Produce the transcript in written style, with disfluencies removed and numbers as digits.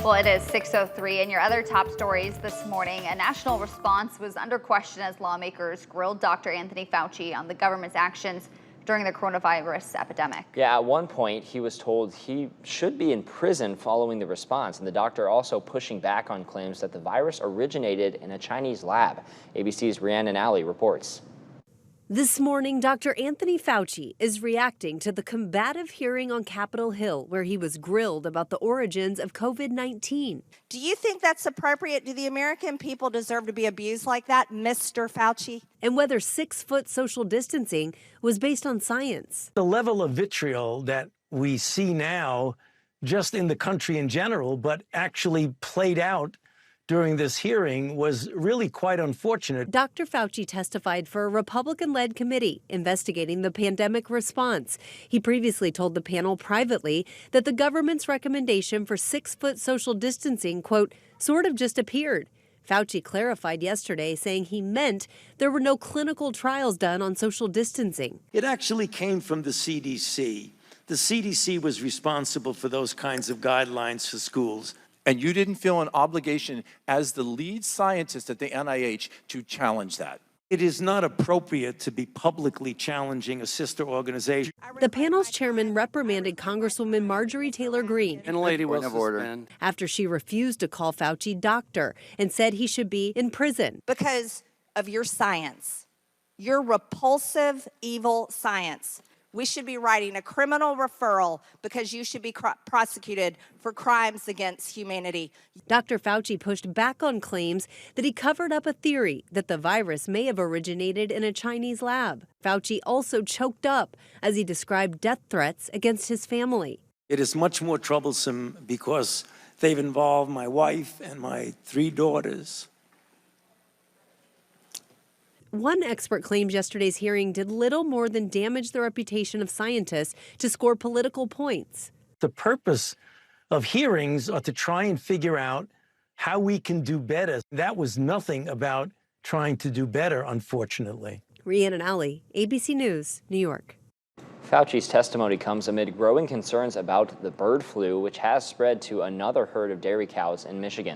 Well, it is 6:03, and your other top stories this morning. A national response was under question as lawmakers grilled Dr. Anthony Fauci on the government's actions during the coronavirus epidemic. Yeah, at one point, he was told he should be in prison following the response, and the doctor also pushing back on claims that the virus originated in a Chinese lab. ABC's Rhiannon Alley reports. This morning, Dr. Anthony Fauci is reacting to the combative hearing on Capitol Hill where he was grilled about the origins of COVID-19. Do you think that's appropriate? Do the American people deserve to be abused like that, Mr. Fauci? And whether 6-foot social distancing was based on science. The level of vitriol that we see now, just in the country in general, but actually played out during this hearing, was really quite unfortunate. Dr. Fauci testified for a Republican-led committee investigating the pandemic response. He previously told the panel privately that the government's recommendation for 6-foot social distancing, quote, sort of just appeared. Fauci clarified yesterday, saying he meant there were no clinical trials done on social distancing. It actually came from the CDC. The CDC was responsible for those kinds of guidelines for schools. And you didn't feel an obligation as the lead scientist at the NIH to challenge that? It is not appropriate to be publicly challenging a sister organization. The panel's chairman reprimanded Congresswoman Marjorie Taylor Greene And a lady will suspend. after she refused to call Fauci doctor and said he should be in prison. Because of your science, your repulsive, evil science. We should be writing a criminal referral because you should be prosecuted for crimes against humanity. Dr. Fauci pushed back on claims that he covered up a theory that the virus may have originated in a Chinese lab. Fauci also choked up as he described death threats against his family. It is much more troublesome because they've involved my wife and my 3 daughters. One expert claims yesterday's hearing did little more than damage the reputation of scientists to score political points. The purpose of hearings are to try and figure out how we can do better. That was nothing about trying to do better, unfortunately. Rhiannon Alley, ABC News, New York. Fauci's testimony comes amid growing concerns about the bird flu, which has spread to another herd of dairy cows in Michigan.